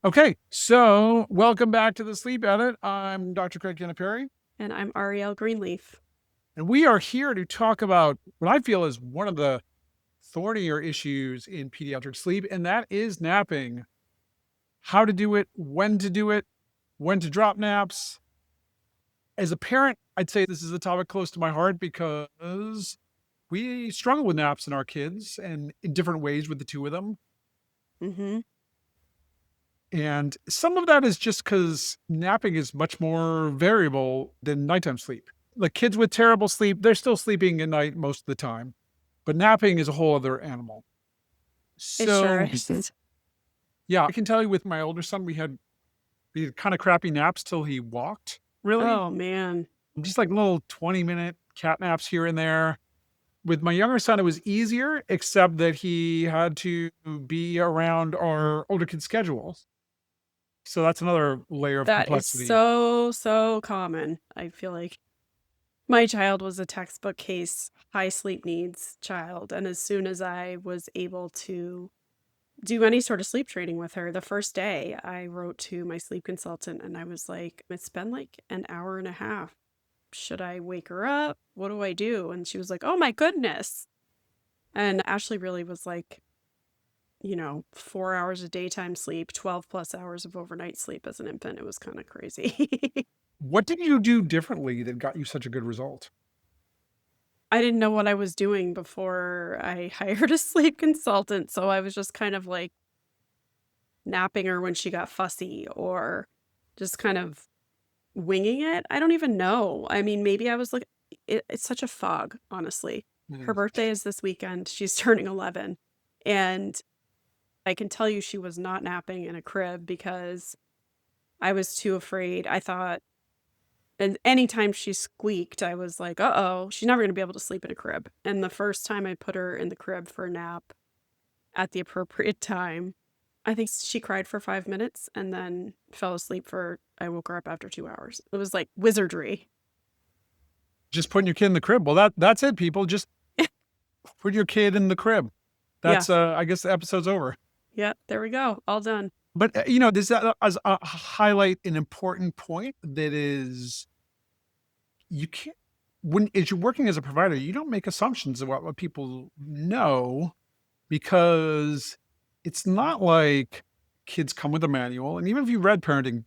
Okay, so welcome back to the Sleep Edit. I'm Dr. Craig Canapari, And I'm Arielle Greenleaf. and we are here to talk about what I feel is one of the thornier issues in pediatric sleep, and that is napping. How to do it, when to drop naps. As a parent, I'd say this is a topic close to my heart because we struggle with naps in our kids and in different ways with the two of them. Mm-hmm. And some of that is just because napping is much more variable than nighttime sleep. Like kids with terrible sleep, they're still sleeping at night most of the time, but napping is a whole other animal. It sure So, is. yeah, I can tell you with my older son, we had kind of crappy naps till he walked, really. Oh, man. Just like little 20-minute cat naps here and there. With my younger son, it was easier, except that he had to be around our older kid's schedules. So that's another layer of That is complexity. so common. I feel like my child was a textbook case high sleep needs child. And as soon as I was able to do any sort of sleep training with her, the first day I wrote to my sleep consultant and I was like, it's been like an hour and a half. Should I wake her up? What do I do? And she was like, oh my goodness. And Ashley really was like, 4 hours of daytime sleep, 12 plus hours of overnight sleep as an infant. It was kind of crazy. What did you do differently that got you such a good result? I didn't know what I was doing before I hired a sleep consultant. So I was just kind of like napping her when she got fussy or just kind of winging it. I don't even know. I mean, maybe I was like, it's such a fog, honestly. Her Mhm. birthday is this weekend. She's turning 11. And I can tell you she was not napping in a crib because I was too afraid. I thought, and anytime she squeaked, I was like, uh-oh, she's never going to be able to sleep in a crib. And the first time I put her in the crib for a nap at the appropriate time, I think she cried for 5 minutes and then fell asleep I woke her up after 2 hours. It was like wizardry. Just putting your kid in the crib. Well, that's it, people. Just put your kid in the crib. Yeah. That's I guess the episode's over. Yeah. There we go. All done. But this as highlight an important point that is you can't when as you're working as a provider, you don't make assumptions about what people know because it's not like kids come with a manual, and even if you read parenting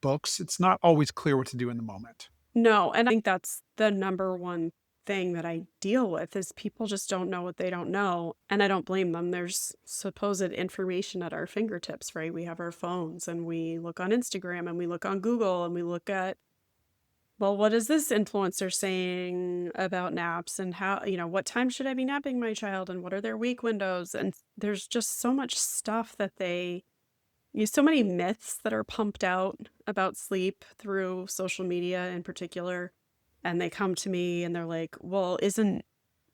books, it's not always clear what to do in the moment. No, and I think that's the number one thing that I deal with is people just don't know what they don't know, and I don't blame them. There's supposed information at our fingertips, right? We have our phones and we look on Instagram and we look on Google and we look at, well, what is this influencer saying about naps and how, what time should I be napping my child and what are their wake windows? And there's just so much stuff that so many myths that are pumped out about sleep through social media in particular. And they come to me and they're like, well, isn't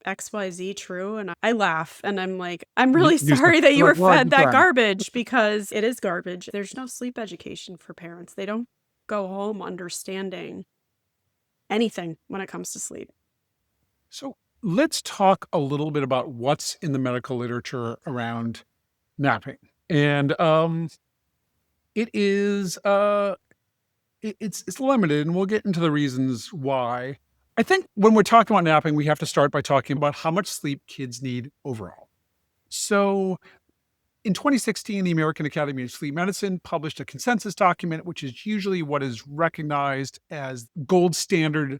XYZ true? And I laugh and I'm like, I'm really You say, sorry that you like, were well, fed that right. garbage because it is garbage. There's no sleep education for parents. They don't go home understanding anything when it comes to sleep. So let's talk a little bit about what's in the medical literature around napping. And it is it's limited, and we'll get into the reasons why. I think when we're talking about napping, we have to start by talking about how much sleep kids need overall. So in 2016, the American Academy of Sleep Medicine published a consensus document, which is usually what is recognized as gold standard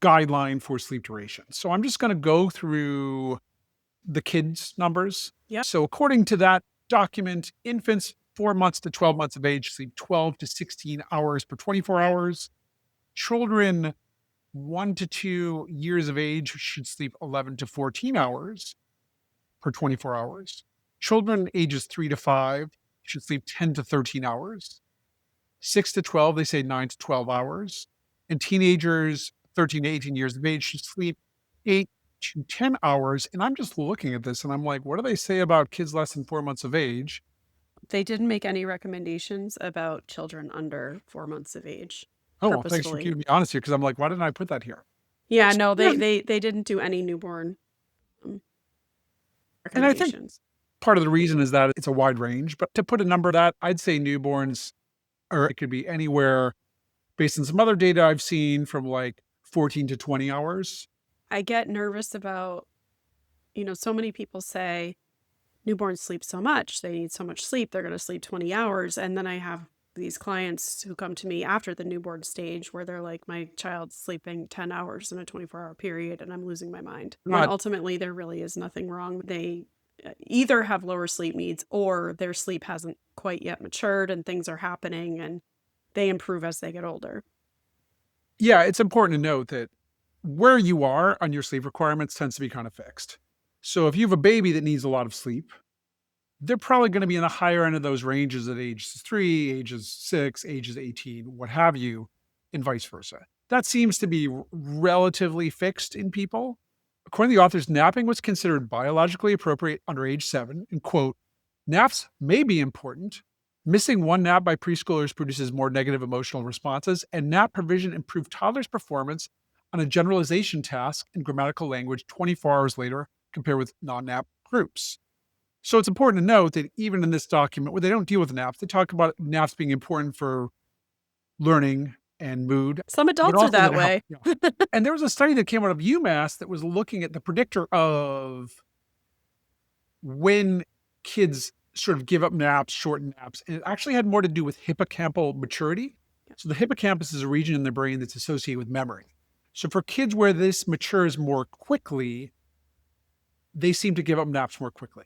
guideline for sleep duration. So I'm just going to go through the kids' numbers. Yep. So according to that document, infants 4 months to 12 months of age sleep 12 to 16 hours per 24 hours. Children 1 to 2 years of age should sleep 11 to 14 hours per 24 hours. Children ages 3 to 5 should sleep 10 to 13 hours. 6 to 12, they say 9 to 12 hours. And teenagers 13 to 18 years of age should sleep 8 to 10 hours. And I'm just looking at this and I'm like, what do they say about kids less than 4 months of age? They didn't make any recommendations about children under 4 months of age Oh, well, thanks for purposefully. keeping me honest here because I'm like, why didn't I put that here? Yeah, no, So, they didn't do any newborn um, and I think recommendations. Part of the reason is that it's a wide range, but to put a number that I'd say newborns, or it could be anywhere based on some other data I've seen from like 14 to 20 hours. I get nervous about, so many people say newborns sleep so much, they need so much sleep, they're going to sleep 20 hours. And then I have these clients who come to me after the newborn stage where they're like, my child's sleeping 10 hours in a 24-hour period and I'm losing my mind. When ultimately there really is nothing wrong. They either have lower sleep needs or their sleep hasn't quite yet matured and things are happening and they improve as they get older. Yeah, it's important to note that where you are on your sleep requirements tends to be kind of fixed. So if you have a baby that needs a lot of sleep, they're probably going to be in the higher end of those ranges at ages 3, ages 6, ages 18, what have you, and vice versa. That seems to be relatively fixed in people. According to the authors, napping was considered biologically appropriate under age 7, and quote, naps may be important. Missing one nap by preschoolers produces more negative emotional responses, and nap provision improved toddlers' performance on a generalization task in grammatical language 24 hours later compared with non-nap groups. So it's important to note that even in this document where they don't deal with naps, they talk about naps being important for learning and mood. Some adults are that way. And there was a study that came out of UMass that was looking at the predictor of when kids sort of give up naps, shorten naps, and it actually had more to do with hippocampal maturity. So the hippocampus is a region in the brain that's associated with memory. So for kids where this matures more quickly, they seem to give up naps more quickly,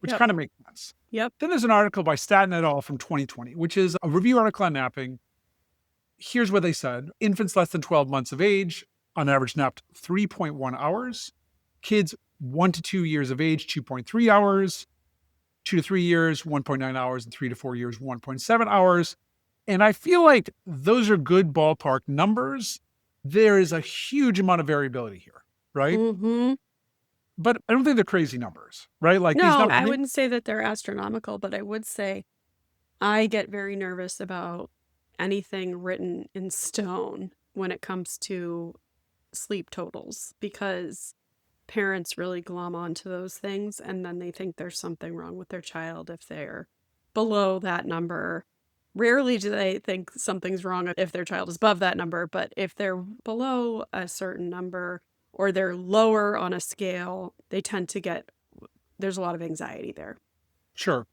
which kind of makes sense. Yep. Then there's an article by Staton et al. From 2020, which is a review article on napping. Here's what they said. Infants less than 12 months of age, on average, napped 3.1 hours. Kids 1 to 2 years of age, 2.3 hours. 2 to 3 years, 1.9 hours, and 3 to 4 years, 1.7 hours. And I feel like those are good ballpark numbers. There is a huge amount of variability here, right? Mm-hmm. But I don't think they're crazy numbers, right? Like no, these numbers, I wouldn't say that they're astronomical, but I would say I get very nervous about anything written in stone when it comes to sleep totals because parents really glom onto those things and then they think there's something wrong with their child if they're below that number. Rarely do they think something's wrong if their child is above that number, but if they're below a certain number or they're lower on a scale, they tend to there's a lot of anxiety there. Sure.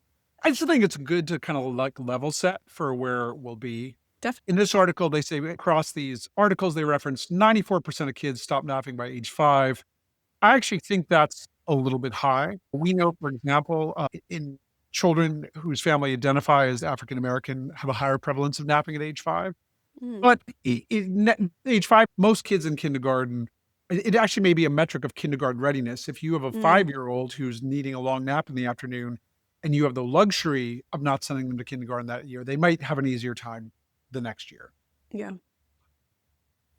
I just think it's good to kind of like level set for where we'll be. Definitely. In this article, they say across these articles, they reference 94% of kids stop napping by age 5. I actually think that's a little bit high. We know, for example, in children whose family identify as African American have a higher prevalence of napping at age 5. But age 5, most kids in kindergarten, it actually may be a metric of kindergarten readiness. If you have a 5-year-old who's needing a long nap in the afternoon and you have the luxury of not sending them to kindergarten that year, they might have an easier time the next year. Yeah.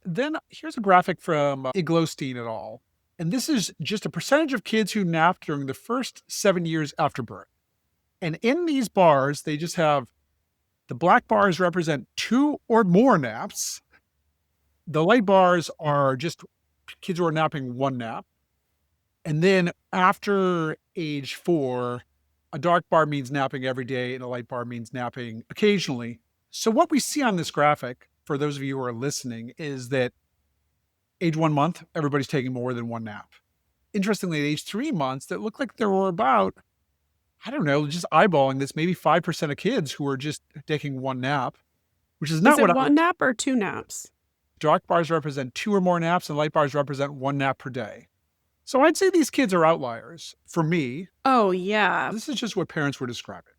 Then here's a graphic from Iglowstein et al. And this is just a percentage of kids who napped during the first 7 years after birth. And in these bars, they just have the black bars represent 2 or more naps. The light bars are just kids who are napping 1 nap. And then after age 4, a dark bar means napping every day and a light bar means napping occasionally. So what we see on this graphic, for those of you who are listening, is that age 1 month, everybody's taking more than 1 nap. Interestingly, at age 3 months, that looked like there were about, I don't know, just eyeballing this, maybe 5% of kids who are just taking 1 nap, which is not what one nap or 2 naps? Dark bars represent 2 or more naps and light bars represent 1 nap per day. So I'd say these kids are outliers for me. Oh, yeah. This is just what parents were describing.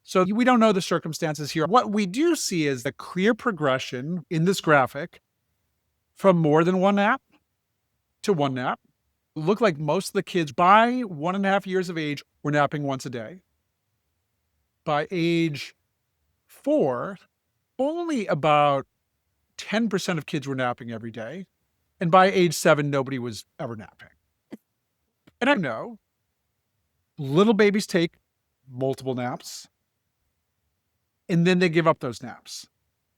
So we don't know the circumstances here. What we do see is the clear progression in this graphic from more than 1 nap to 1 nap. It looked like most of the kids by 1.5 years of age were napping once a day. By age 4, only about 10% of kids were napping every day. And by age 7, nobody was ever napping. And I know little babies take multiple naps and then they give up those naps.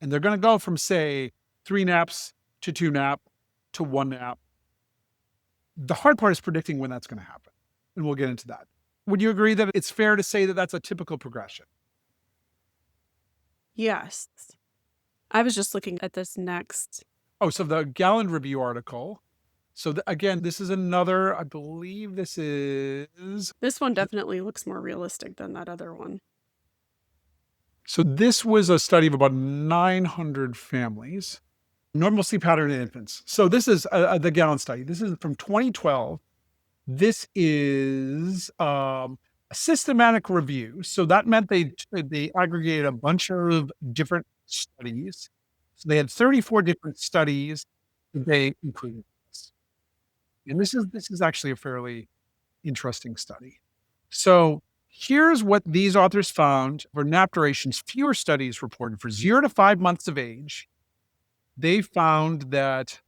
And they're going to go from, say, 3 naps to 2 nap to 1 nap. The hard part is predicting when that's going to happen. And we'll get into that. Would you agree that it's fair to say that that's a typical progression? Yes. I was just looking at this next. Oh, so the Galland review article. So again, this is another, I believe this is, This one definitely looks more realistic than that other one. so this was a study of about 900 families, normal sleep pattern in infants. So this is the Galland study. This is from 2012. This is a systematic review. So that meant they aggregated a bunch of different studies. So they had 34 different studies that they included this. And this is actually a fairly interesting study. So here's what these authors found for nap durations. Fewer studies reported for 0 to 5 months of age. They found that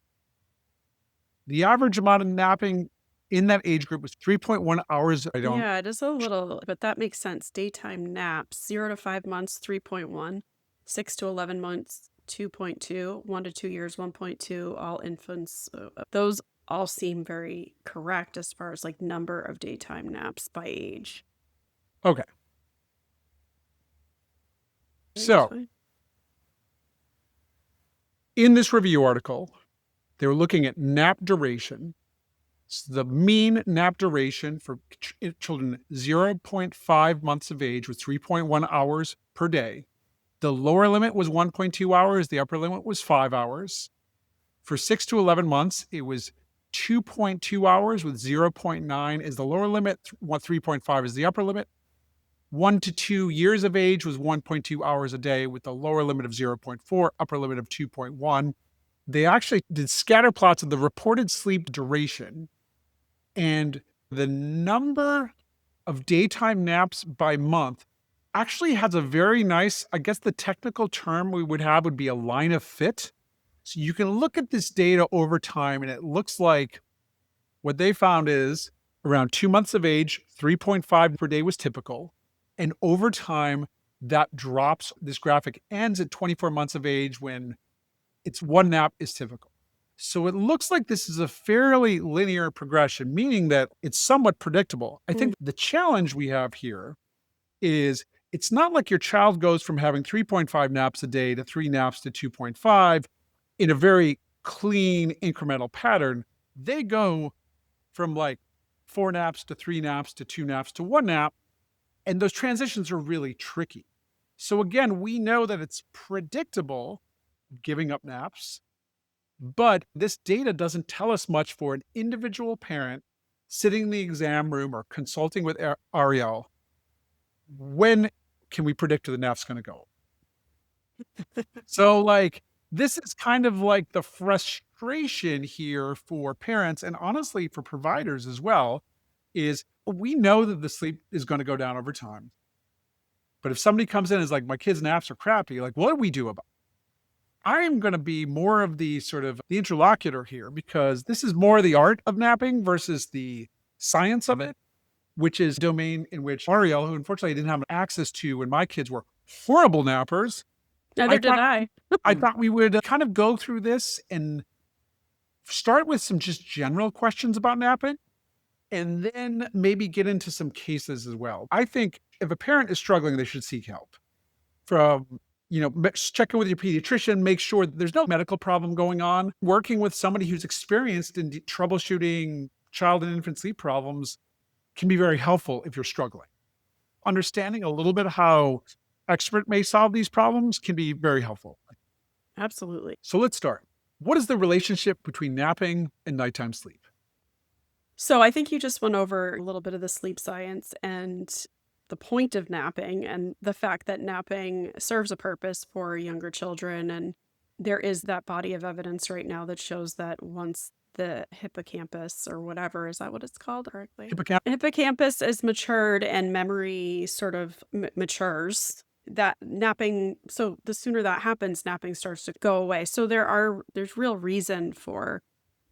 the average amount of napping in that age group was 3.1 hours. Yeah, it is a little, but that makes sense. Daytime naps, 0 to 5 months, 3.1, 6 to 11 months, 2.2, 1 to 2 years, 1.2, all infants. Those all seem very correct as far as like number of daytime naps by age. Okay. That's So fine. in this review article, they were looking at nap duration. So the mean nap duration for children 0.5 months of age was 3.1 hours per day. The lower limit was 1.2 hours. The upper limit was 5 hours. For 6 to 11 months, it was 2.2 hours with 0.9 is the lower limit, 3.5 is the upper limit. 1 to 2 years of age was 1.2 hours a day with the lower limit of 0.4, upper limit of 2.1. They actually did scatter plots of the reported sleep duration and the number of daytime naps by month actually has a very nice, I guess the technical term we would have would be a line of fit. So you can look at this data over time, and it looks like what they found is around 2 months of age, 3.5 per day was typical. And over time, that drops. This graphic ends at 24 months of age when it's one nap is typical. So it looks like this is a fairly linear progression, meaning that it's somewhat predictable. I think the challenge we have here is it's not like your child goes from having 3.5 naps a day to 3 naps to 2.5 in a very clean incremental pattern. They go from like 4 naps to 3 naps to 2 naps to 1 nap. And those transitions are really tricky. So again, we know that it's predictable giving up naps, but this data doesn't tell us much for an individual parent sitting in the exam room or consulting with Arielle. When can we predict where the nap's going to go? So, like, this is kind of like the frustration here for parents and honestly for providers as well. Is we know that the sleep is going to go down over time. But if somebody comes in and is like, my kid's naps are crappy, like, what do we do about it? I am going to be more of the sort of the interlocutor here because this is more the art of napping versus the science of it, which is a domain in which Arielle, who unfortunately I didn't have access to when my kids were horrible nappers, Neither I did thought I. I thought we would kind of go through this and start with some just general questions about napping and then maybe get into some cases as well. I think if a parent is struggling, they should seek help from, check in with your pediatrician, make sure that there's no medical problem going on. Working with somebody who's experienced in troubleshooting child and infant sleep problems can be very helpful if you're struggling. Understanding a little bit how expert may solve these problems can be very helpful. Absolutely. So let's start. What is the relationship between napping and nighttime sleep? So I think you just went over a little bit of the sleep science and the point of napping and the fact that napping serves a purpose for younger children. And there is that body of evidence right now that shows that once the hippocampus or whatever, is that what it's called correctly? Hippocampus is matured and memory sort of matures. That napping, so the sooner that happens, napping starts to go away. So there's real reason for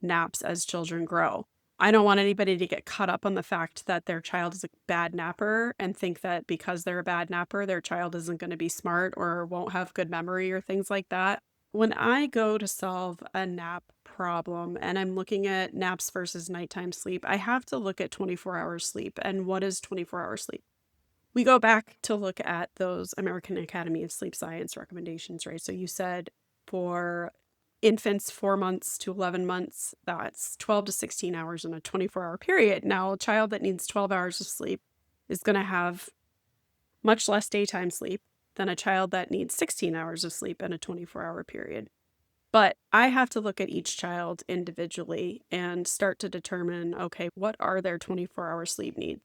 naps as children grow. I don't want anybody to get caught up on the fact that their child is a bad napper and think that because they're a bad napper, their child isn't going to be smart or won't have good memory or things like that. When I go to solve a nap problem and I'm looking at naps versus nighttime sleep, I have to look at 24 hours sleep. And what is 24-hour sleep? We go back to look at those American Academy of Sleep Science recommendations, right? So you said for infants 4 months to 11 months, that's 12 to 16 hours in a 24-hour period. Now, a child that needs 12 hours of sleep is going to have much less daytime sleep than a child that needs 16 hours of sleep in a 24-hour period. But I have to look at each child individually and start to determine, okay, what are their 24-hour sleep needs?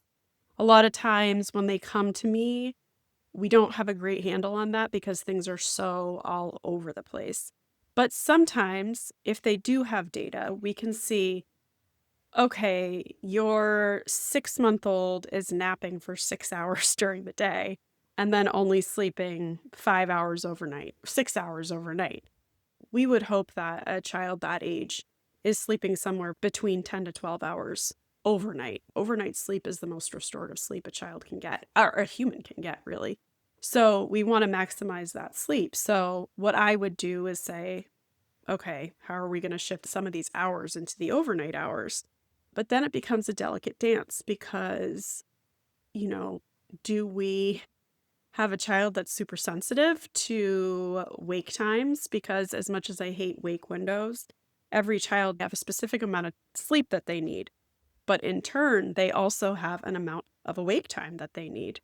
A lot of times when they come to me, we don't have a great handle on that because things are so all over the place. But sometimes, if they do have data, we can see, okay, your 6-month-old is napping for 6 hours during the day and then only sleeping 5 hours overnight, 6 hours overnight. We would hope that a child that age is sleeping somewhere between 10 to 12 hours overnight. Overnight sleep is the most restorative sleep a child can get, or a human can get, really. So we want to maximize that sleep. So what I would do is say, okay, how are we going to shift some of these hours into the overnight hours? But then it becomes a delicate dance because, you know, do we have a child that's super sensitive to wake times? Because as much as I hate wake windows, every child have a specific amount of sleep that they need. But in turn, they also have an amount of awake time that they need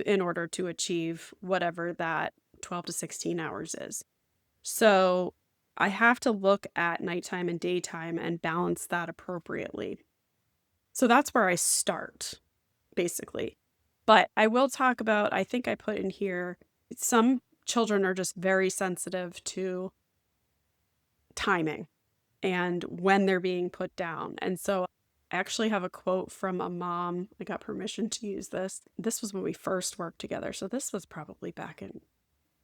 in order to achieve whatever that 12 to 16 hours is. So I have to look at nighttime and daytime and balance that appropriately. So that's where I start, basically. But I will talk about, I think I put in here, some children are just very sensitive to timing and when they're being put down. And so I actually have a quote from a mom. I got permission to use this. This was when we first worked together. So this was probably back in,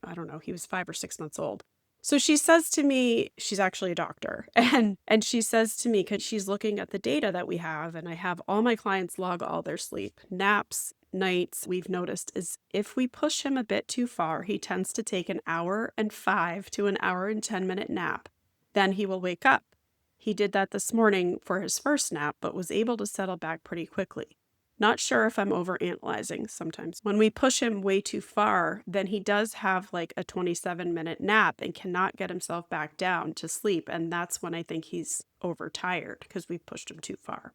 I don't know, he was 5 or 6 months old. So she says to me, she's actually a doctor, and she says to me, because she's looking at the data that we have, and I have all my clients log all their sleep, naps, nights, we've noticed is if we push him a bit too far, he tends to take an hour and 5 to an hour and 10-minute nap. Then he will wake up. He did that this morning for his first nap, but was able to settle back pretty quickly. Not sure if I'm overanalyzing sometimes. When we push him way too far, then he does have like a 27-minute nap and cannot get himself back down to sleep. And that's when I think he's overtired because we've pushed him too far.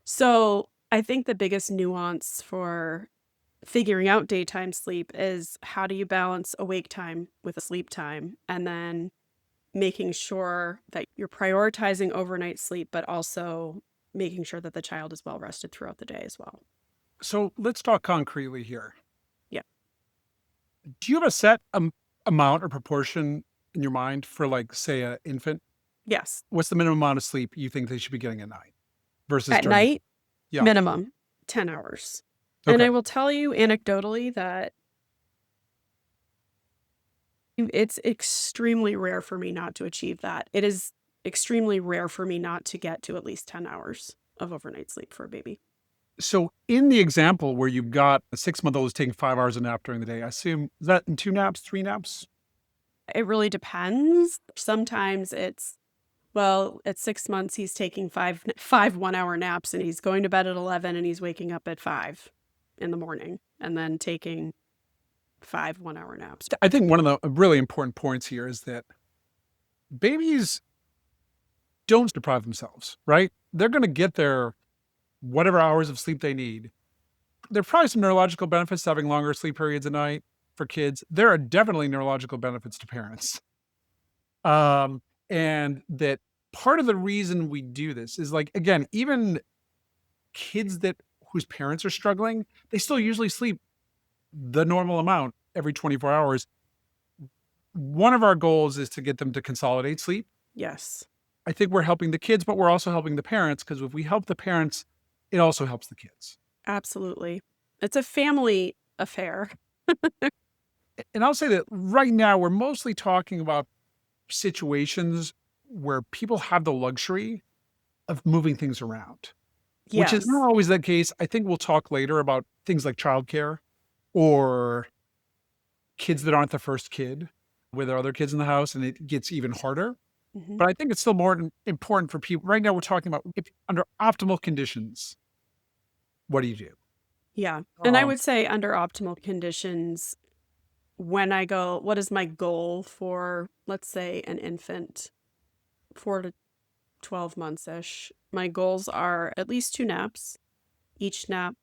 So I think the biggest nuance for figuring out daytime sleep is how do you balance awake time with a sleep time, and then making sure that you're prioritizing overnight sleep, but also making sure that the child is well rested throughout the day as well. So let's talk concretely here. Yeah. Do you have a set amount or proportion in your mind for, like, say, an infant? Yes. What's the minimum amount of sleep you think they should be getting at night versus At during the day? night, Yeah. minimum 10 hours. And Okay. I will tell you anecdotally that it's extremely rare for me not to achieve that. It is extremely rare for me not to get to at least 10 hours of overnight sleep for a baby. So in the example where you've got a 6-month-old who's taking 5 hours a nap during the day, I assume, is that in 2 naps, 3 naps? It really depends. Sometimes it's, well, at 6 months, he's taking five 1-hour naps and he's going to bed at 11 and he's waking up at 5 in the morning and then taking 5 1-hour naps. I think one of the really important points here is that babies don't deprive themselves, right? They're gonna get their whatever hours of sleep they need. There are probably some neurological benefits to having longer sleep periods at night for kids. There are definitely neurological benefits to parents. And that part of the reason we do this is, like, again, even kids that whose parents are struggling, they still usually sleep the normal amount every 24 hours. One of our goals is to get them to consolidate sleep. Yes, I think we're helping the kids, but we're also helping the parents, because if we help the parents, it also helps the kids. absolutely. It's a family affair. And I'll say that right now we're mostly talking about situations where people have the luxury of moving things around, which is Yes. not always the case. I think we'll talk later about things like childcare or kids that aren't the first kid. with other kids in the house, and it gets even harder. Mhm. But I think it's still more important for people. Right now, we're talking about if under optimal conditions, what do you do? Yeah. And I Um, would say under optimal conditions, when I go, what is my goal for, let's say, an infant, 4 to 12 months ish? My goals are at least 2 naps, each nap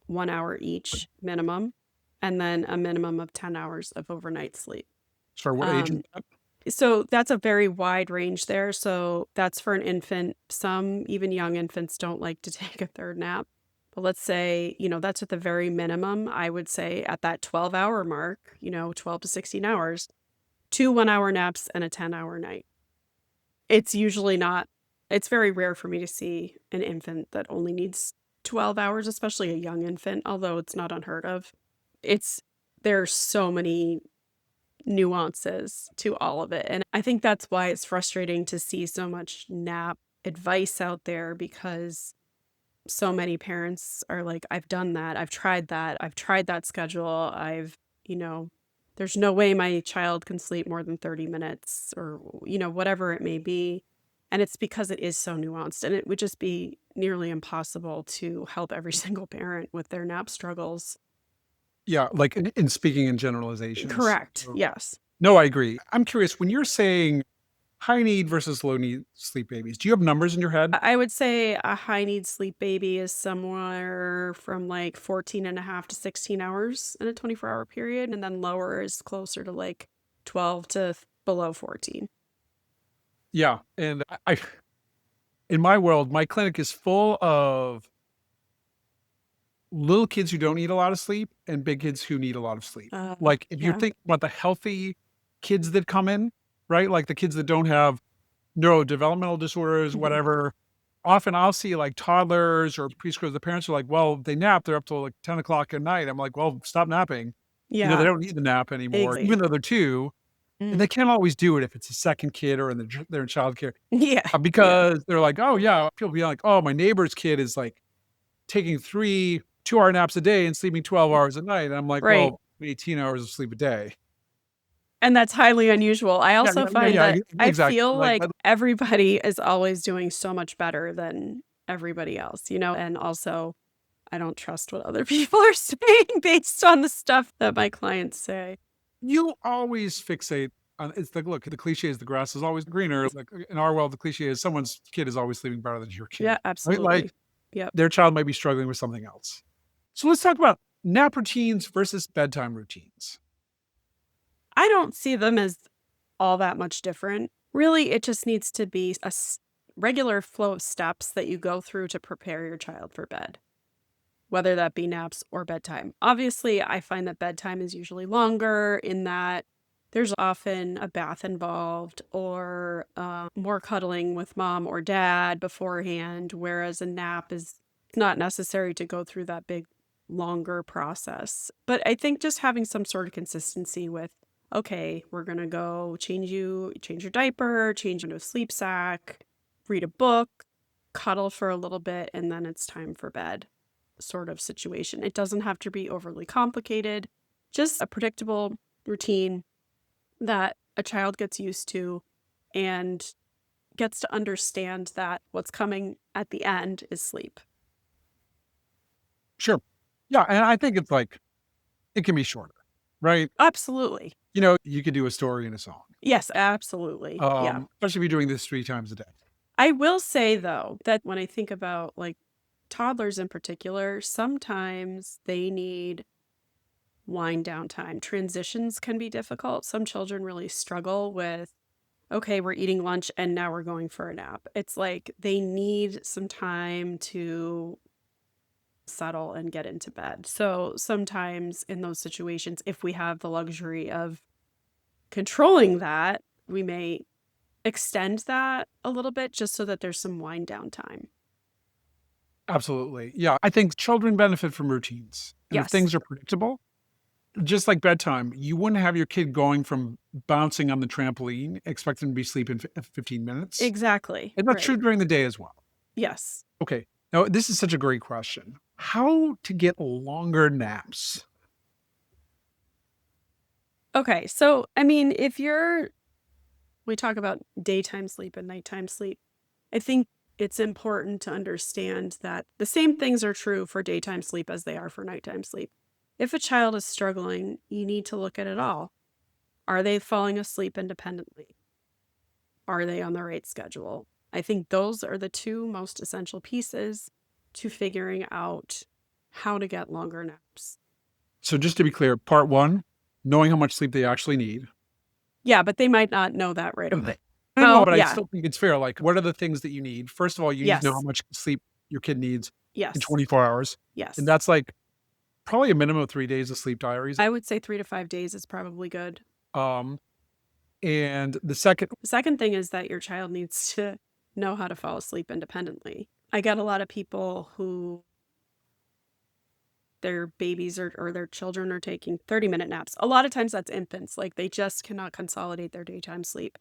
1 hour each minimum, and then a minimum of 10 hours of overnight sleep. Sorry, what age is Um, that? so that's a very wide range there. So that's for an infant. Some, even young infants, don't like to take a third nap. But let's say, that's at the very minimum. I would say at that 12-hour mark, 12 to 16 hours, 2 1 hour naps and a 10-hour night. It's usually not, it's very rare for me to see an infant that only needs 12 hours, especially a young infant, although it's not unheard of. It's, there's so many nuances to all of it. And I think that's why it's frustrating to see so much nap advice out there, because so many parents are like, I've done that. I've tried that schedule. You know, there's no way my child can sleep more than 30 minutes or, whatever it may be. And it's because it is so nuanced, and it would just be nearly impossible to help every single parent with their nap struggles. Yeah, like in speaking in generalizations. Correct. Yes. No, I agree. I'm curious, when you're saying high need versus low need sleep babies, do you have numbers in your head? I would say a high need sleep baby is somewhere from like 14 and a half to 16 hours in a 24-hour period. And then lower is closer to like 12 to below 14. Yeah. And in my world, my clinic is full of little kids who don't need a lot of sleep and big kids who need a lot of sleep. Like if you're Yeah. thinking about the healthy kids that come in, right? Like the kids that don't have neurodevelopmental disorders, Mhm. whatever. Often I'll see like toddlers or preschoolers, the parents are like, well, they nap, they're up till like 10 o'clock at night. I'm like, well, stop napping. They Yeah. don't need the nap anymore, even Exactly. though they're two. And Mm. they can't always do it if it's a second kid or they're in childcare Yeah. Yeah. because they're like, oh, yeah. People be like, oh, my neighbor's kid is like taking 2-hour naps a day and sleeping 12 hours a night. And I'm like, Right. well, 18 hours of sleep a day. And that's highly unusual. I Yeah, also yeah, yeah, find yeah, that I exactly. feel Like, like everybody is always doing so much better than everybody else, and also I don't trust what other people are saying based on the stuff that my clients say. you always fixate on it's like, look, the cliche is the grass is always greener. Like in our world, the cliche is someone's kid is always sleeping better than your Yeah, kid, right? Like absolutely. Yep. their child might be struggling with something else. So let's talk about nap routines versus bedtime routines. I don't see them as all that much different. Really, it just needs to be a regular flow of steps that you go through to prepare your child for bed, whether that be naps or bedtime. Obviously, I find that bedtime is usually longer in that there's often a bath involved or more cuddling with mom or dad beforehand, whereas a nap is not necessary to go through that big, longer process. But I think just having some sort of consistency with, okay, we're going to go change your diaper, change into a sleep sack, read a book, cuddle for a little bit, and then it's time for bed sort of situation. It doesn't have to be overly complicated, just a predictable routine that a child gets used to and gets to understand that what's coming at the end is sleep. Sure. Yeah. And I think it's like, it can be shorter, right? Absolutely. You could do a story and a song, Yes, absolutely. Yeah. especially if you're doing this 3 times a day. I will say though that when I think about like toddlers in particular, sometimes they need wind down time. Transitions can be difficult. Some children really struggle with, okay, we're eating lunch and now we're going for a nap. It's like they need some time to settle and get into bed. So sometimes in those situations, if we have the luxury of controlling that, we may extend that a little bit just so that there's some wind down time. Absolutely. Yeah. I think children benefit from routines. And if Yes, things are predictable, just like bedtime, you wouldn't have your kid going from bouncing on the trampoline, expecting to be sleeping 15 minutes. exactly. And that's true Right. during the day as well. Yes. Okay. Now, this is such a great question. How to get longer naps? Okay, so, I mean, we talk about daytime sleep and nighttime sleep. I think it's important to understand that the same things are true for daytime sleep as they are for nighttime sleep. If a child is struggling, you need to look at it all. Are they falling asleep independently? Are they on the right schedule? I think those are the two most essential pieces to figuring out how to get longer naps. So just to be clear, part one, knowing how much sleep they actually need. Yeah, but they might not know that right away. No, Well, but I yeah. still think it's fair. Like, what are the things that you need? First of all, you need to know how Yes. much sleep your kid needs in Yes. 24 hours. And Yes. that's like probably a minimum of 3 days of sleep diaries. I would say 3 to 5 days is probably good. Um, and the second, The second thing is that your child needs to know how to fall asleep independently. I get a lot of people who their babies or their children are taking 30-minute naps. A lot of times that's infants, like they just cannot consolidate their daytime sleep.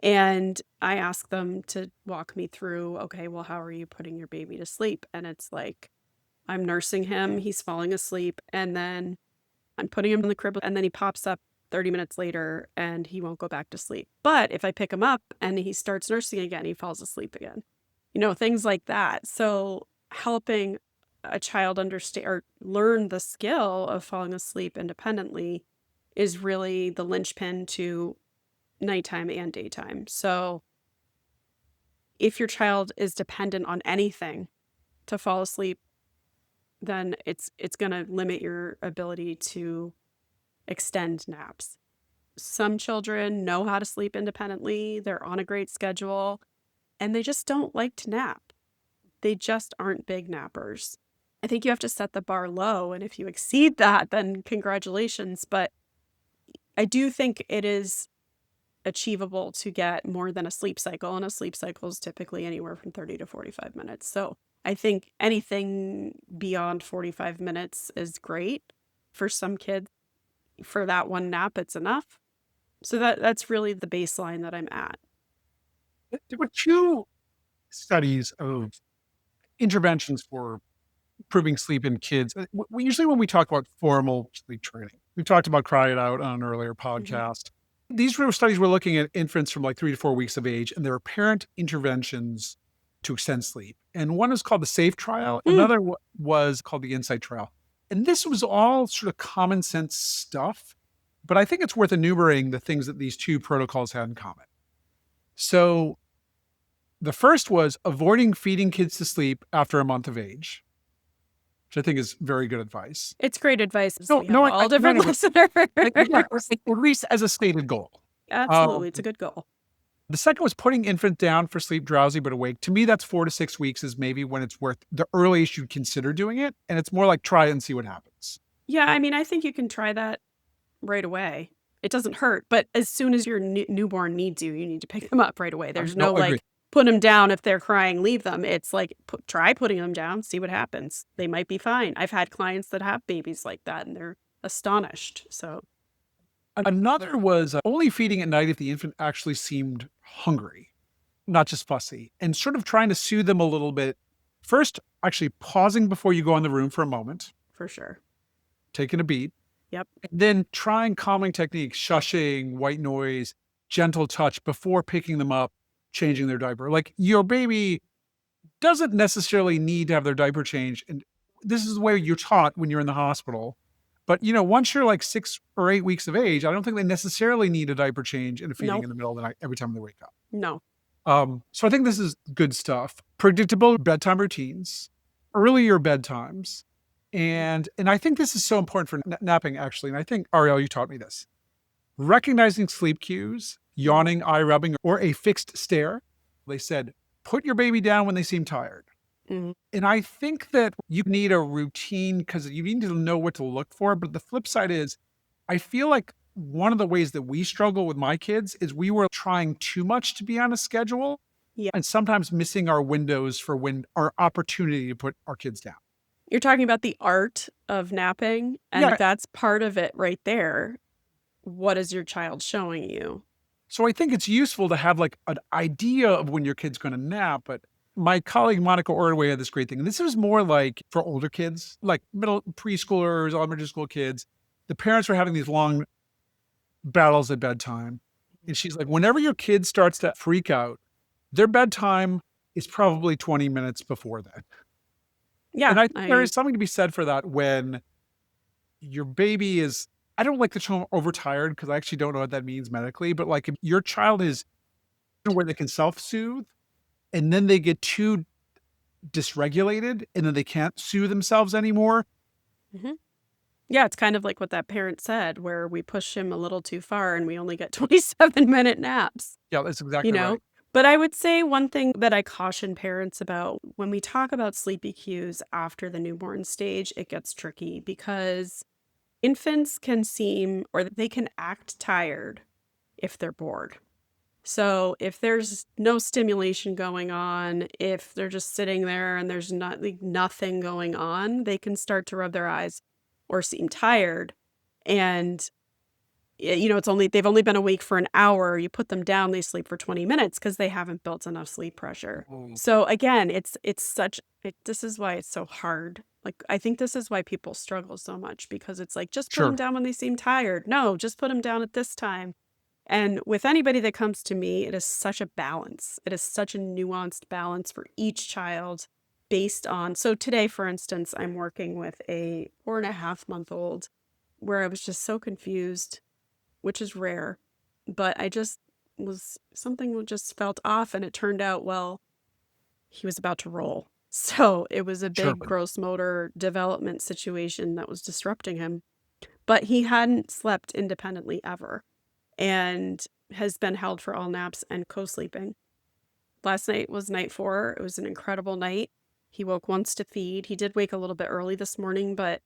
And I ask them to walk me through, okay, well, how are you putting your baby to sleep? And it's like, I'm nursing him, he's falling asleep, and then I'm putting him in the crib, and then he pops up 30 minutes later and he won't go back to sleep. But if I pick him up and he starts nursing again, he falls asleep again. Things like that. So helping a child understand or learn the skill of falling asleep independently is really the linchpin to nighttime and daytime. So if your child is dependent on anything to fall asleep, then it's going to limit your ability to extend naps. Some children know how to sleep independently, they're on a great schedule, and they just don't like to nap. They just aren't big nappers. I think you have to set the bar low, and if you exceed that, then congratulations. But I do think it is achievable to get more than a sleep cycle, and a sleep cycle is typically anywhere from 30 to 45 minutes. So I think anything beyond 45 minutes is great. For some kids, for that one nap, it's enough. So that's really the baseline that I'm at. there were two studies of interventions for improving sleep in kids. Usually when we talk about formal sleep training, we talked about Cry It Out on an earlier Mhm. podcast. These were studies were looking at infants from like 3 to 4 weeks of age, and there were parent interventions to extend sleep. And one is called the SAFE trial. Mm, Another was called the Insight trial. And this was all sort of common sense stuff. But I think it's worth enumerating the things that these two protocols had in common. So the first was avoiding feeding kids to sleep after a month of age, which I think is very good advice. it's great advice. No, We have no, all no, different no, listeners. yeah, at least as a stated goal. Absolutely, Um, it's a good goal. the second was putting infant down for sleep, drowsy but awake. To me, that's 4 to 6 weeks is maybe when it's worth the earliest you'd consider doing it, and it's more like try it and see what happens. Yeah, I mean, I think you can try that right away. It doesn't hurt, but as soon as your newborn needs you, you need to pick them up right away. There's no No, I agree. like put them down if they're crying, leave them. It's like try putting them down, see what happens. They might be fine. I've had clients that have babies like that and they're astonished. So, Another was only feeding at night if the infant actually seemed hungry, not just fussy, and sort of trying to soothe them a little bit. First, actually pausing before you go in the room for a moment, for sure. taking a beat, Yep. and then trying calming techniques, shushing, white noise, gentle touch before picking them up, changing their diaper. Like your baby doesn't necessarily need to have their diaper changed. And this is the way you're taught when you're in the hospital. But once you're like 6 or 8 weeks of age, I don't think they necessarily need a diaper change and a feeding Nope. in the middle of the night every time they wake up. No. So I think this is good stuff. Predictable bedtime routines, earlier bedtimes, and I think this is so important for napping actually. And I think Arielle, you taught me this. Recognizing sleep cues, Mhm. yawning, eye rubbing, or a fixed stare. They said, put your baby down when they seem tired. Mhm. And I think that you need a routine because you need to know what to look for. But the flip side is, I feel like one of the ways that we struggle with my kids is we were trying too much to be on a schedule Yeah. and sometimes missing our windows for when our opportunity to put our kids down. You're talking about the art of napping, and Yeah. that's part of it right there. What is your child showing you? So I think it's useful to have like an idea of when your kid's going to nap. But my colleague Monica Ordway had this great thing. And this was more like for older kids, like middle preschoolers, elementary school kids. The parents were having these long battles at bedtime. And she's like, whenever your kid starts to freak out, their bedtime is probably 20 minutes before that. Yeah, And I think there I is something to be said for that when your baby is, I don't like the term overtired because I actually don't know what that means medically, but like if your child is where they can self-soothe and then they get too dysregulated and then they can't soothe themselves anymore. Mhm. Yeah, it's kind of like what that parent said, where we push him a little too far and we only get 27-minute naps, Yeah, that's you exactly know? right. But I would say one thing that I caution parents about when we talk about sleepy cues after the newborn stage, it gets tricky because infants can seem or they can act tired if they're bored. So if there's no stimulation going on, if they're just sitting there and there's not like nothing going on, they can start to rub their eyes or seem tired. And it's only they've only been awake for an hour. You put them down, they sleep for 20 minutes because they haven't built enough sleep pressure. Mm. So again, this is why it's so hard. Like I think this is why people struggle so much because it's like just put them Sure. down when they seem tired. No, just put them down at this time. And with anybody that comes to me, it is such a balance. It is such a nuanced balance for each child based on. So today, for instance, I'm working with a 4.5-month-old where I was just so confused, which is rare, but something just felt off and it turned out, well, he was about to roll. So it was a big Surely. gross motor development situation that was disrupting him, but he hadn't slept independently ever and has been held for all naps and co-sleeping. Last night was night 4. It was an incredible night. He woke once to feed. He did wake a little bit early this morning, but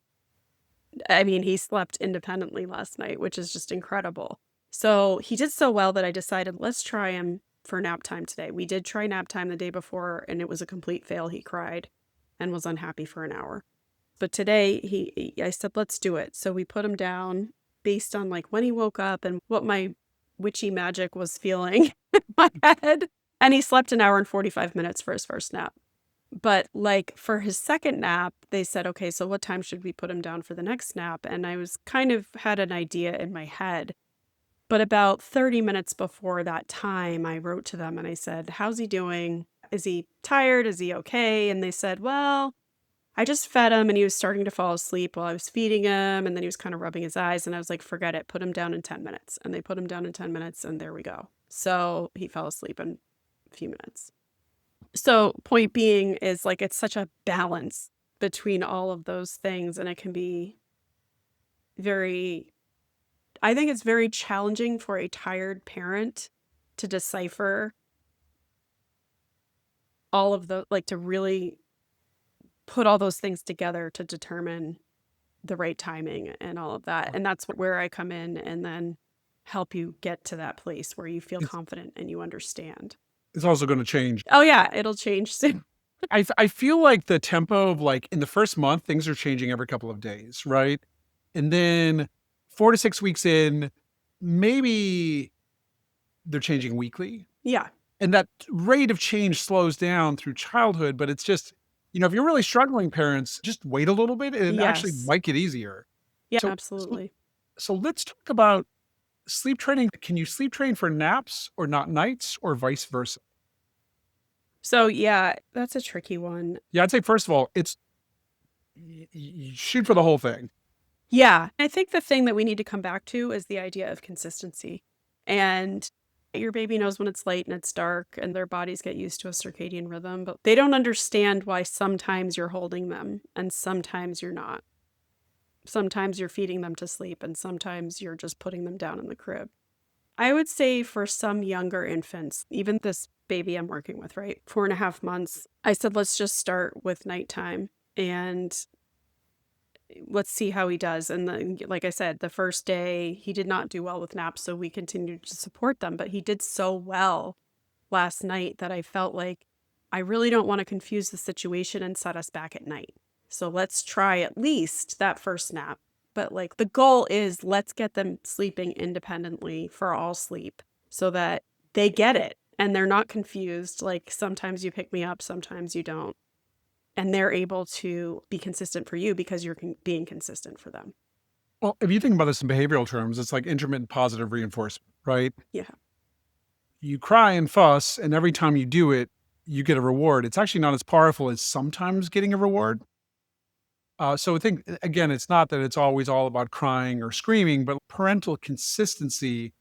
I mean, he slept independently last night, which is just incredible. So he did so well that I decided let's try him for nap time today. We did try nap time the day before and it was a complete fail. He cried and was unhappy for an hour. But today I said, let's do it. So we put him down based on like when he woke up and what my witchy magic was feeling in my head. And he slept an hour and 45 minutes for his first nap. But like for his second nap, they said, okay, so what time should we put him down for the next nap? And I was kind of had an idea in my head. But about 30 minutes before that time, I wrote to them and I said, how's he doing? Is he tired? Is he okay? And they said, well, I just fed him and he was starting to fall asleep while I was feeding him. And then he was kind of rubbing his eyes. And I was like, forget it, put him down in 10 minutes. And they put him down in 10 minutes and there we go. So he fell asleep in a few minutes. So point being is like, it's such a balance between all of those things. And it can be I think it's very challenging for a tired parent to decipher all of like to really put all those things together to determine the right timing and all of that. And that's where I come in and then help you get to that place where you feel It's confident and you understand. it's also gonna change. Oh yeah, it'll change soon. I feel like the tempo of, like, in the first month, things are changing every couple of days, right? And then 4 to 6 weeks in, maybe they're changing weekly, Yeah. and that rate of change slows down through childhood, but it's just if you're really struggling parents, just wait a little bit, and it actually Yes. might get easier. Yeah, So absolutely. so let's talk about sleep training. Can you sleep train for naps or not nights or vice versa? So yeah, that's a tricky one. Yeah, I'd say first of all, it's you shoot for the whole thing. Yeah. I think the thing that we need to come back to is the idea of consistency. And your baby knows when it's late and it's dark and their bodies get used to a circadian rhythm, but they don't understand why sometimes you're holding them and sometimes you're not. Sometimes you're feeding them to sleep and sometimes you're just putting them down in the crib. I would say for some younger infants, even this baby I'm working with, right? 4.5 months, I said, let's just start with nighttime and let's see how he does. And then, like I said, the first day he did not do well with naps, so we continued to support them, but he did so well last night that I felt like I really don't want to confuse the situation and set us back at night. So let's try at least that first nap. But like the goal is let's get them sleeping independently for all sleep so that they get it and they're not confused. Like sometimes you pick me up, sometimes you don't. And they're able to be consistent for you because you're being consistent for them. Well, if you think about this in behavioral terms, it's like intermittent positive reinforcement, right? Yeah. You cry and fuss, and every time you do it, you get a reward. It's actually not as powerful as sometimes getting a reward. So I think, again, it's not that it's always all about crying or screaming, but parental consistency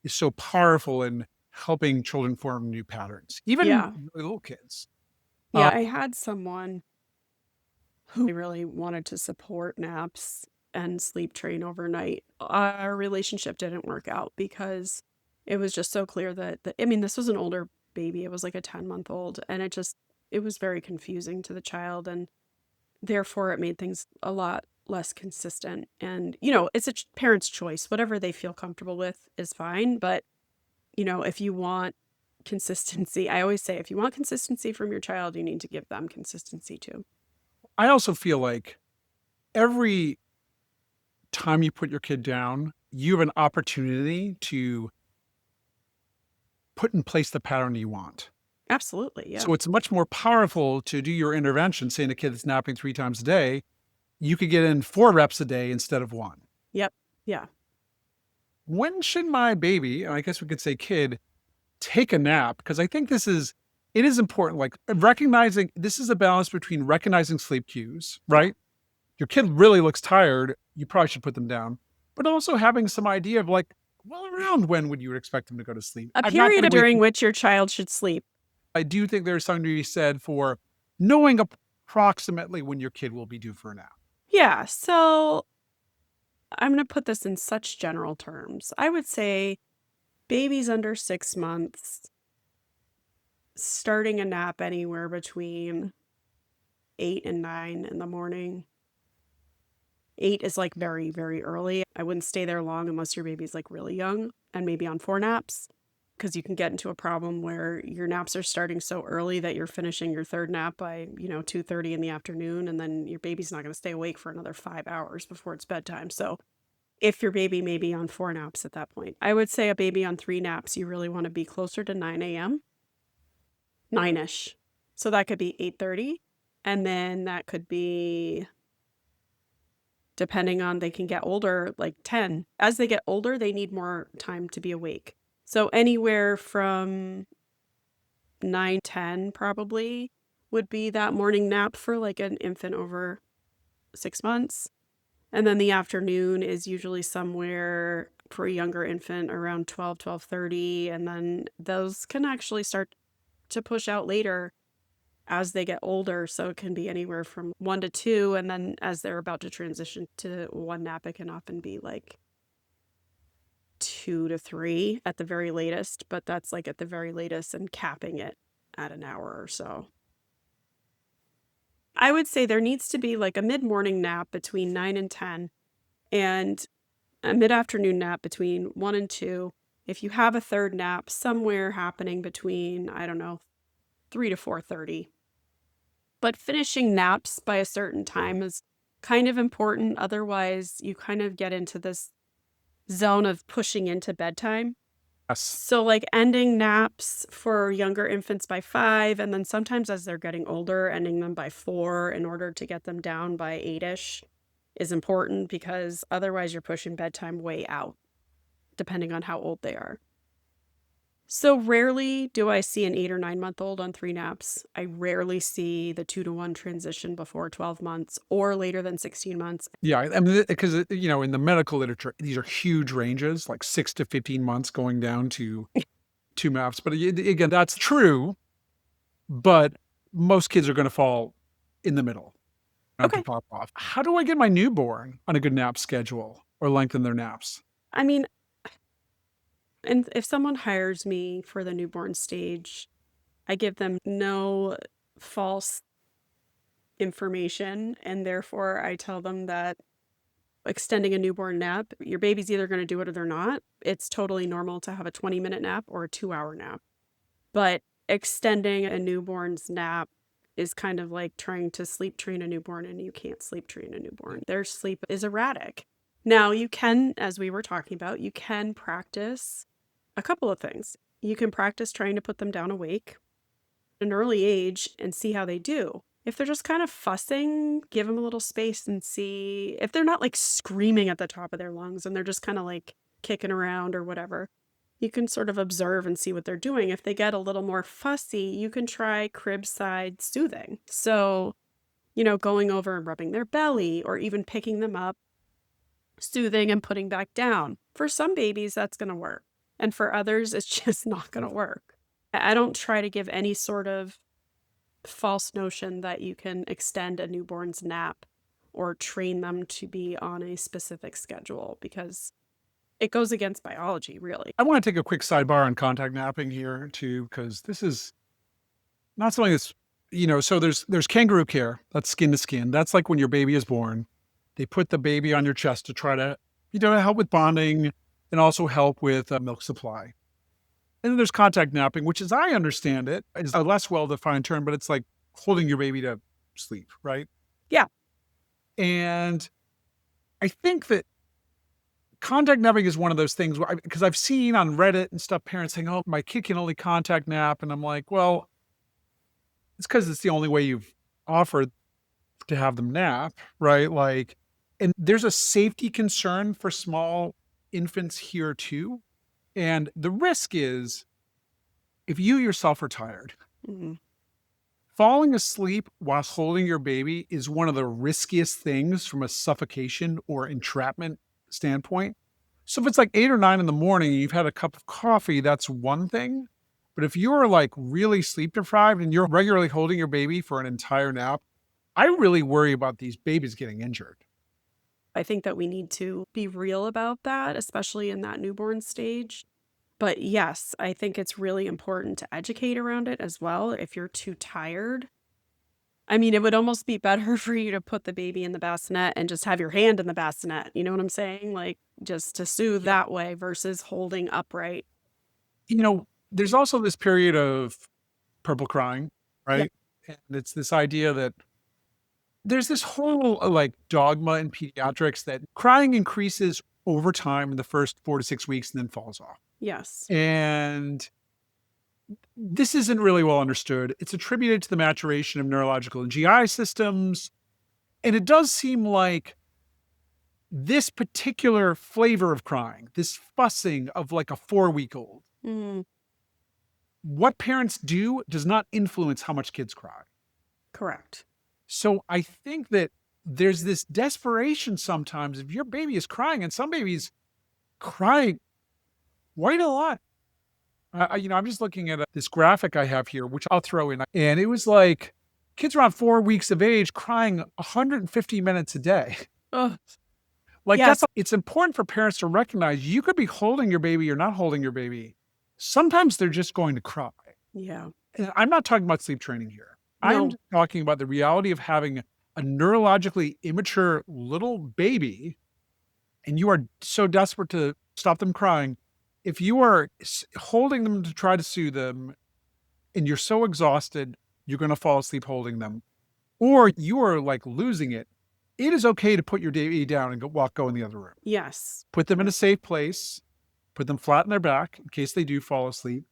is so powerful in helping children form new patterns, even Yeah. really little kids. Yeah. I had someone who really wanted to support naps and sleep train overnight. Our relationship didn't work out because it was just so clear I mean, this was an older baby. It was like a 10-month-old, and it was very confusing to the child. And therefore, it made things a lot less consistent. And, it's a parent's choice. Whatever they feel comfortable with is fine. But, if you want consistency, I always say if you want consistency from your child, you need to give them consistency too. I also feel like every time you put your kid down, you have an opportunity to put in place the pattern you want. Absolutely. Yeah. So it's much more powerful to do your intervention, saying a kid that's napping 3 times a day, you could get in 4 reps a day instead of 1. Yep. Yeah. When should my baby, and I guess we could say kid, take a nap? Because I think it is important, like recognizing this is a balance between recognizing sleep cues, Yeah. right? Your kid really looks tired, you probably should put them down, but also having some idea of like, well, around when would you expect them to go to sleep? A I'm not period going to wait. during which your child should sleep. I do think there's something to be said for knowing approximately when your kid will be due for a nap. Yeah. So I'm going to put this in such general terms. I would say babies under 6 months, starting a nap anywhere between 8 and 9 in the morning. 8 is like very, very early. I wouldn't stay there long unless your baby's like really young and maybe on 4 naps, because you can get into a problem where your naps are starting so early that you're finishing your third nap by, 2:30 in the afternoon, and then your baby's not going to stay awake for another 5 hours before it's bedtime. So if your baby may be on 4 naps at that point, I would say a baby on 3 naps, you really want to be closer to 9 a.m., 9-ish. So that could be 8:30. And then that could be, depending on, they can get older, like 10. As they get older, they need more time to be awake. So anywhere from 9, 10 probably would be that morning nap for like an infant over 6 months. And then the afternoon is usually somewhere for a younger infant around 12, 12:30. And then those can actually start to push out later as they get older. So it can be anywhere from 1 to 2. And then as they're about to transition to 1 nap, it can often be like 2 to 3 at the very latest. But that's like at the very latest and capping it at an hour or so. I would say there needs to be like a mid-morning nap between 9 and 10, and a mid-afternoon nap between 1 and 2. If you have a third nap, somewhere happening between, I don't know, 3 to 4:30. But finishing naps by a certain time is kind of important. Otherwise, you kind of get into this zone of pushing into bedtime. Yes. So, like, ending naps for younger infants by 5, and then sometimes as they're getting older, ending them by 4 in order to get them down by 8-ish is important, because otherwise you're pushing bedtime way out, depending on how old they are. So rarely do I see an 8 or 9 month old on 3 naps. I rarely see the 2-to-1 transition before 12 months or later than 16 months. Yeah, I mean, because, in the medical literature, these are huge ranges, like 6 to 15 months going down to 2 maps. But again, that's true, but most kids are gonna fall in the middle, not to Okay. pop off. How do I get my newborn on a good nap schedule or lengthen their naps? I mean, and if someone hires me for the newborn stage, I give them no false information. And therefore, I tell them that extending a newborn nap, your baby's either going to do it or they're not. It's totally normal to have a 20-minute nap or a 2-hour nap. But extending a newborn's nap is kind of like trying to sleep train a newborn, and you can't sleep train a newborn. Their sleep is erratic. Now, you can, as we were talking about, you can practice a couple of things. You can practice trying to put them down awake at an early age and see how they do. If they're just kind of fussing, give them a little space and see if they're not like screaming at the top of their lungs and they're just kind of like kicking around or whatever. You can sort of observe and see what they're doing. If they get a little more fussy, you can try crib side soothing. So, going over and rubbing their belly or even picking them up, soothing and putting back down. For some babies, that's going to work. And for others, it's just not going to work. I don't try to give any sort of false notion that you can extend a newborn's nap or train them to be on a specific schedule because it goes against biology, really. I want to take a quick sidebar on contact napping here too, because this is not something that's, so there's kangaroo care. That's skin to skin. That's like when your baby is born. They put the baby on your chest to try to, help with bonding and also help with milk supply. And then there's contact napping, which as I understand it, is a less well-defined term, but it's like holding your baby to sleep, right? Yeah. And I think that contact napping is one of those things where, because I've seen on Reddit and stuff, parents saying, oh, my kid can only contact nap. And I'm like, well, it's because it's the only way you've offered to have them nap, right? Like, and there's a safety concern for small infants here too. And the risk is if you yourself are tired, Mm-hmm. falling asleep while holding your baby is one of the riskiest things from a suffocation or entrapment standpoint. So if it's like 8 or 9 in the morning and you've had a cup of coffee, that's one thing. But if you're like really sleep deprived and you're regularly holding your baby for an entire nap, I really worry about these babies getting injured. I think that we need to be real about that, especially in that newborn stage. But yes, I think it's really important to educate around it as well. If you're too tired, I mean, it would almost be better for you to put the baby in the bassinet and just have your hand in the bassinet. You know what I'm saying? Like just to soothe Yeah. that way versus holding upright. There's also this period of purple crying, Yeah. right? And it's this idea that there's this whole like dogma in pediatrics that crying increases over time in the first 4 to 6 weeks and then falls off. Yes. And this isn't really well understood. It's attributed to the maturation of neurological and GI systems. And it does seem like this particular flavor of crying, this fussing of like a 4-week-old, Mm, what parents do does not influence how much kids cry. correct. So I think that there's this desperation sometimes if your baby is crying, and some babies cry quite a lot. I'm just looking at this graphic I have here, which I'll throw in, and it was like kids around 4 weeks of age crying 150 minutes a day. Oh, Like yes. it's important for parents to recognize you could be holding your baby or not holding your baby. Sometimes they're just going to cry. Yeah. And I'm not talking about sleep training here. I'm No. talking about the reality of having a neurologically immature little baby, and you are so desperate to stop them crying. If you are holding them to try to soothe them, and you're so exhausted, you're going to fall asleep holding them, or you are like losing it, it is okay to put your baby down and go in the other room. Yes. Put them in a safe place, put them flat on their back in case they do fall asleep.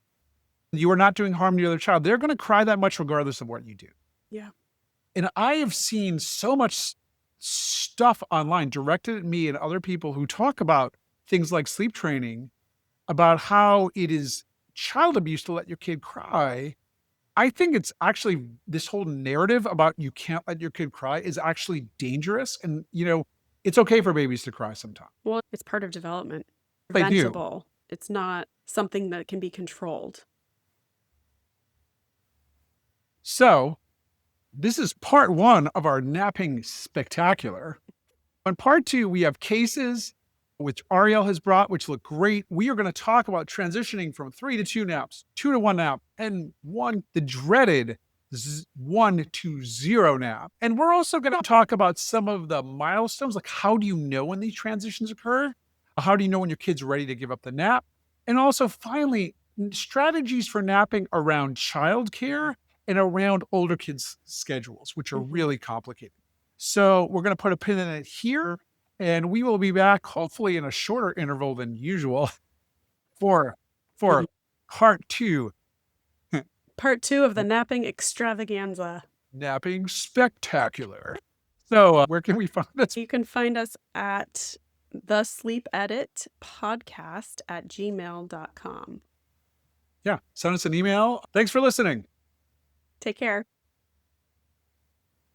You are not doing harm to the other child. They're going to cry that much regardless of what you do. Yeah. And I have seen so much stuff online directed at me and other people who talk about things like sleep training, about how it is child abuse to let your kid cry. I think it's actually this whole narrative about you can't let your kid cry is actually dangerous. And, it's okay for babies to cry sometimes. Well, it's part of development. They do. Preventable. It's not something that can be controlled. So this is part 1 of our napping spectacular. On part 2, we have cases which Arielle has brought, which look great. We are going to talk about transitioning from 3 to 2 naps, 2 to 1 nap, and the dreaded 1 to 0 nap. And we're also going to talk about some of the milestones, like how do you know when these transitions occur? How do you know when your kid's ready to give up the nap? And also, finally, strategies for napping around childcare and around older kids' schedules, which are really complicated. So we're going to put a pin in it here, and we will be back hopefully in a shorter interval than usual for part 2. Part 2 of the napping extravaganza. napping spectacular. So, where can we find us? You can find us at the sleep edit podcast at gmail.com. Yeah, send us an email. Thanks for listening. Take care.